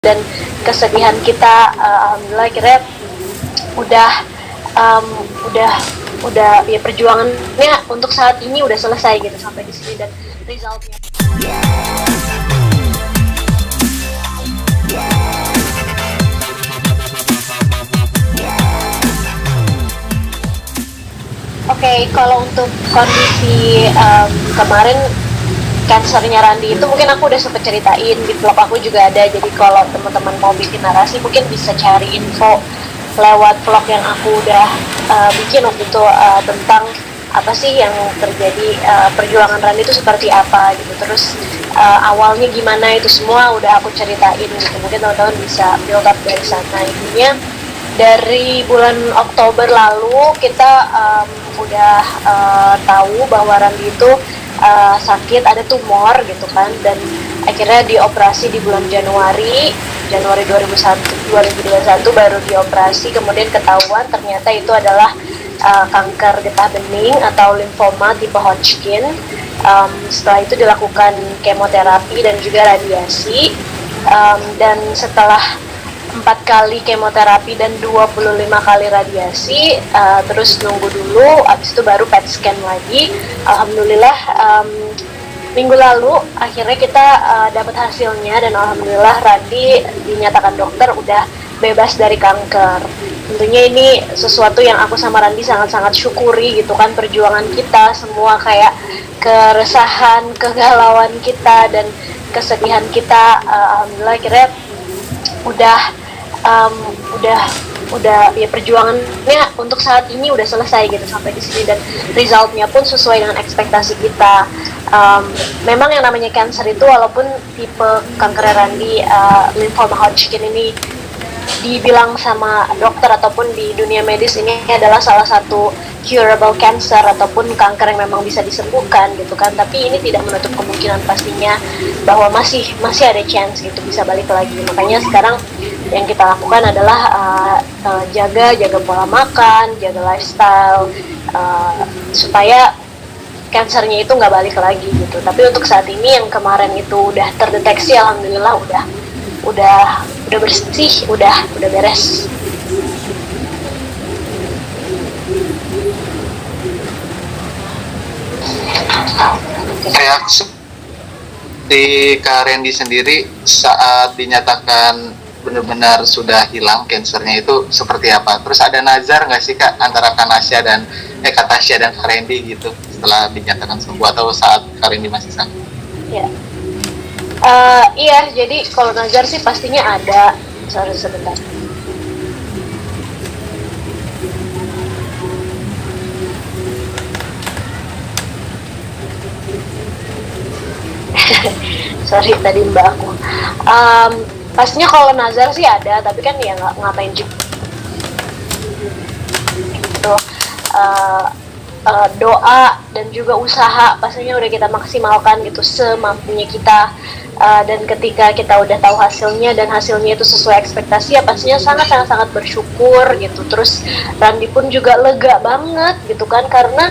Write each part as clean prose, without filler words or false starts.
dan kesedihan kita, alhamdulillah akhirnya udah um, udah udah ya perjuangannya untuk saat ini udah selesai gitu sampai di sini dan resultnya. Oke, kalau untuk kondisi kemarin cancernya Randi itu mungkin aku udah sempet ceritain di blog aku juga ada, jadi kalau teman-teman mau bikin narasi mungkin bisa cari info lewat vlog yang aku udah bikin waktu itu tentang apa sih yang terjadi, perjuangan Randi itu seperti apa gitu, terus awalnya gimana itu semua udah aku ceritain gitu, mungkin teman-teman bisa build up dari sana. Intinya dari bulan Oktober lalu kita udah tahu bahwa Randi itu sakit, ada tumor gitu kan, dan akhirnya dioperasi di bulan Januari 2021 baru dioperasi, kemudian ketahuan ternyata itu adalah kanker getah bening atau limfoma tipe Hodgkin. Setelah itu dilakukan kemoterapi dan juga radiasi, dan setelah 4 kali kemoterapi dan 25 kali radiasi, terus nunggu dulu, abis itu baru PET scan lagi. Alhamdulillah minggu lalu akhirnya kita dapat hasilnya, dan alhamdulillah Randi dinyatakan dokter udah bebas dari kanker. Tentunya ini sesuatu yang aku sama Randi sangat-sangat syukuri gitu kan, perjuangan kita semua, kayak keresahan, kegalauan kita dan kesedihan kita, alhamdulillah akhirnya udah ya perjuangannya untuk saat ini udah selesai gitu sampai di sini, dan resultnya pun sesuai dengan ekspektasi kita. Memang yang namanya cancer itu walaupun tipe kanker Randi lymphoma Hodgkin ini dibilang sama dokter ataupun di dunia medis ini adalah salah satu curable cancer ataupun kanker yang memang bisa disembuhkan gitu kan, tapi ini tidak menutup kemungkinan pastinya bahwa masih ada chance gitu bisa balik lagi. Makanya sekarang yang kita lakukan adalah jaga pola makan, jaga lifestyle, supaya kansernya itu nggak balik lagi gitu. Tapi untuk saat ini yang kemarin itu udah terdeteksi, alhamdulillah udah bersih, udah beres. Kayak di Kak Randy sendiri saat dinyatakan benar-benar sudah hilang kansernya itu seperti apa? Terus ada nazar nggak sih Kak antara Kak Tasya dan Kak Randy gitu setelah dinyatakan sembuh atau saat Kak Randy masih sakit? Ya. Iya, jadi kalau nazar sih pastinya ada. Sorry sebentar. Sorry tadi mbak aku. Pastinya kalau nazar sih ada, tapi kan ya ngapain juga. Gitu. Doa dan juga usaha pastinya udah kita maksimalkan gitu semampunya kita, dan ketika kita udah tahu hasilnya dan hasilnya itu sesuai ekspektasi, ya pastinya sangat bersyukur gitu. Terus Randi pun juga lega banget gitu kan, karena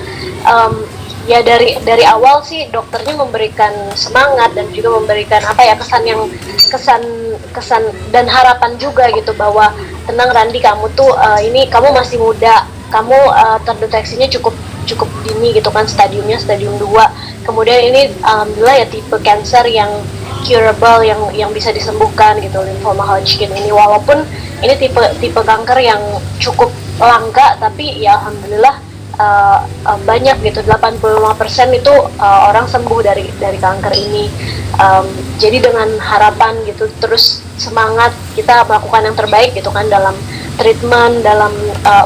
ya dari awal sih dokternya memberikan semangat dan juga memberikan kesan dan harapan juga gitu, bahwa tenang Randi, kamu tuh ini kamu masih muda, kamu terdeteksinya cukup dini gitu kan, stadium 2. Kemudian ini alhamdulillah ya tipe cancer yang curable, yang bisa disembuhkan gitu, lymphoma Hodgkin ini. Walaupun ini tipe kanker yang cukup langka, tapi ya alhamdulillah banyak gitu, 85% itu orang sembuh dari kanker ini. Jadi dengan harapan gitu, terus semangat kita melakukan yang terbaik gitu kan dalam treatment, dalam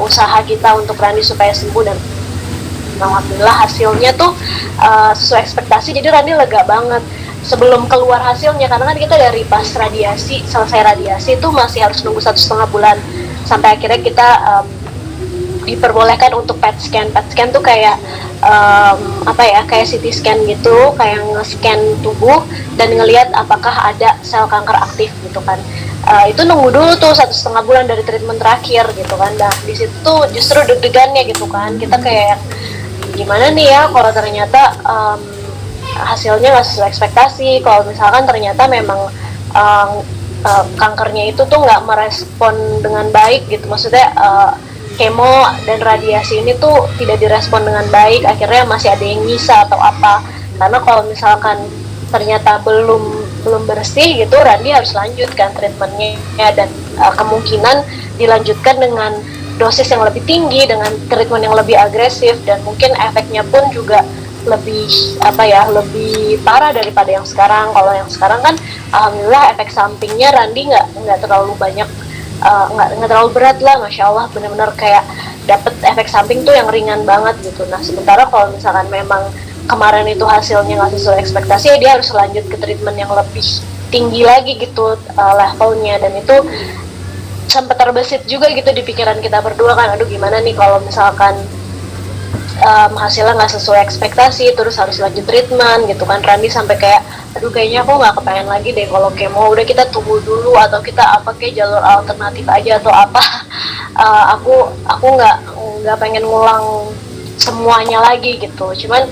usaha kita untuk Randi supaya sembuh, dan alhamdulillah hasilnya tuh sesuai ekspektasi. Jadi Randi lega banget sebelum keluar hasilnya, karena kan kita dari pas selesai radiasi itu masih harus nunggu 1,5 bulan sampai akhirnya kita diperbolehkan untuk PET scan. PET scan tuh kayak kayak CT scan gitu, kayak nge-scan tubuh dan ngelihat apakah ada sel kanker aktif gitu kan. Itu nunggu dulu tuh 1,5 bulan dari treatment terakhir gitu kan. Nah di situ justru deg-degannya gitu kan, kita kayak gimana nih ya kalau ternyata hasilnya nggak sesuai ekspektasi, kalau misalkan ternyata memang kankernya itu tuh nggak merespon dengan baik gitu, maksudnya kemo dan radiasi ini tuh tidak direspon dengan baik, akhirnya masih ada yang nyisa atau apa. Karena kalau misalkan ternyata belum bersih gitu, Randy harus lanjutkan treatmentnya, dan kemungkinan dilanjutkan dengan dosis yang lebih tinggi, dengan treatment yang lebih agresif, dan mungkin efeknya pun juga lebih lebih parah daripada yang sekarang. Kalau yang sekarang kan alhamdulillah efek sampingnya Randy nggak terlalu banyak, nggak terlalu berat lah, masya Allah, benar-benar kayak dapet efek samping tuh yang ringan banget gitu. Nah sementara kalau misalkan memang kemarin itu hasilnya nggak sesuai ekspektasi, ya dia harus lanjut ke treatment yang lebih tinggi lagi gitu levelnya. Dan itu sempat terbesit juga gitu di pikiran kita berdua kan, aduh gimana nih kalau misalkan hasilnya nggak sesuai ekspektasi, terus harus lanjut treatment gitu kan. Randy sampai kayak, aduh kayaknya aku nggak kepengen lagi deh kalau kemo, udah kita tunggu dulu atau kita apa kayak jalur alternatif aja atau apa. Aku nggak pengen ngulang semuanya lagi gitu. Cuman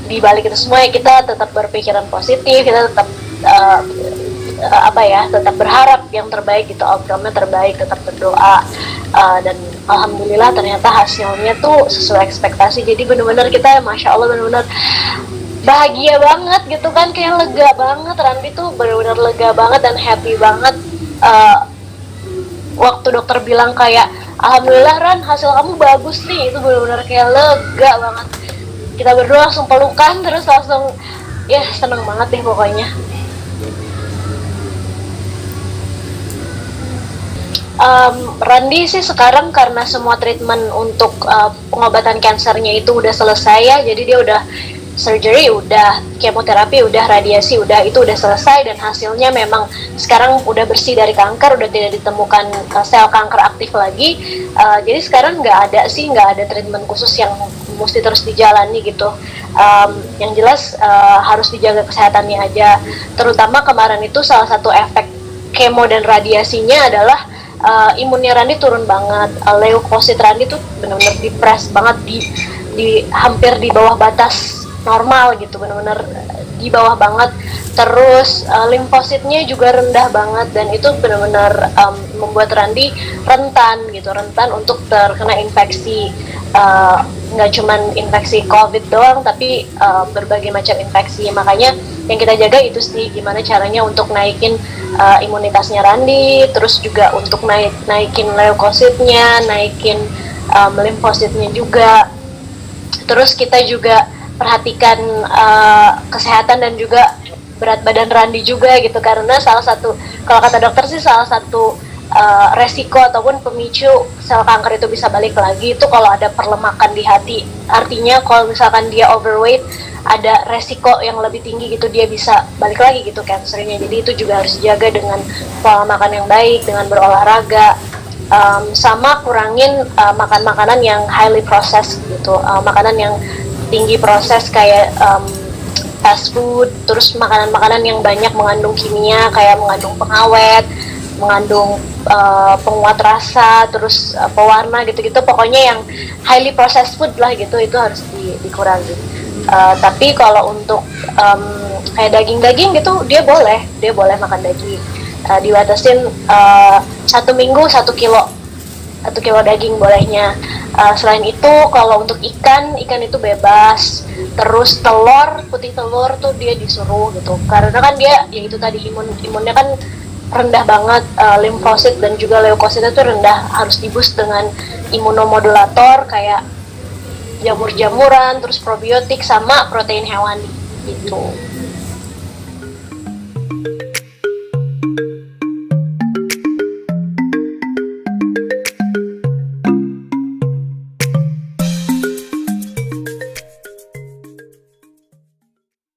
di balik itu semua ya kita tetap berpikiran positif, kita tetap tetap berharap yang terbaik gitu, outcome-nya terbaik, tetap berdoa, dan alhamdulillah ternyata hasilnya tuh sesuai ekspektasi. Jadi benar-benar kita masya Allah benar-benar bahagia banget gitu kan, kayak lega banget. Randy tuh benar-benar lega banget dan happy banget waktu dokter bilang kayak, alhamdulillah Ran, hasil kamu bagus nih. Itu benar-benar kayak lega banget. Kita berdua langsung pelukan, terus langsung ya seneng banget deh pokoknya. Randy sih sekarang karena semua treatment untuk pengobatan kansernya itu udah selesai ya, jadi dia udah surgery, udah kemoterapi, udah radiasi, itu udah selesai, dan hasilnya memang sekarang udah bersih dari kanker, udah tidak ditemukan sel kanker aktif lagi. Jadi sekarang nggak ada treatment khusus yang mesti terus dijalani gitu. Yang jelas harus dijaga kesehatannya aja. Terutama kemarin itu salah satu efek kemo dan radiasinya adalah imunnya Randy turun banget. Leukosit Randy tuh benar-benar dipres banget, di hampir di bawah batas normal gitu, benar-benar di bawah banget. Terus limfositnya juga rendah banget, dan itu benar-benar membuat Randy rentan untuk terkena infeksi. Nggak cuman infeksi COVID doang, tapi berbagai macam infeksi. Makanya yang kita jaga itu sih, gimana caranya untuk naikin imunitasnya Randy, terus juga untuk naikin leukositnya, naikin limfositnya juga. Terus kita juga perhatikan kesehatan dan juga berat badan Randy juga gitu, karena salah satu, kalau kata dokter sih, salah satu resiko ataupun pemicu sel kanker itu bisa balik lagi itu kalau ada perlemakan di hati. Artinya kalau misalkan dia overweight, ada resiko yang lebih tinggi gitu, dia bisa balik lagi gitu kansernya. Jadi itu juga harus dijaga dengan pola makan yang baik, dengan berolahraga, sama kurangin makan makanan yang highly processed gitu, makanan yang tinggi proses kayak fast food, terus makanan-makanan yang banyak mengandung kimia, kayak mengandung pengawet, mengandung penguat rasa, terus pewarna gitu-gitu. Pokoknya yang highly processed food lah gitu, itu harus dikurangi. Tapi kalau untuk kayak daging-daging gitu, dia boleh makan daging. Dibatasin 1 minggu 1 kilo daging bolehnya. Selain itu kalau untuk ikan itu bebas. Terus putih telur tuh dia disuruh gitu, karena kan dia ya itu tadi, imunnya kan rendah banget, limfosit dan juga leukositnya tuh rendah, harus diboost dengan imunomodulator kayak jamur-jamuran, terus probiotik sama protein hewani gitu.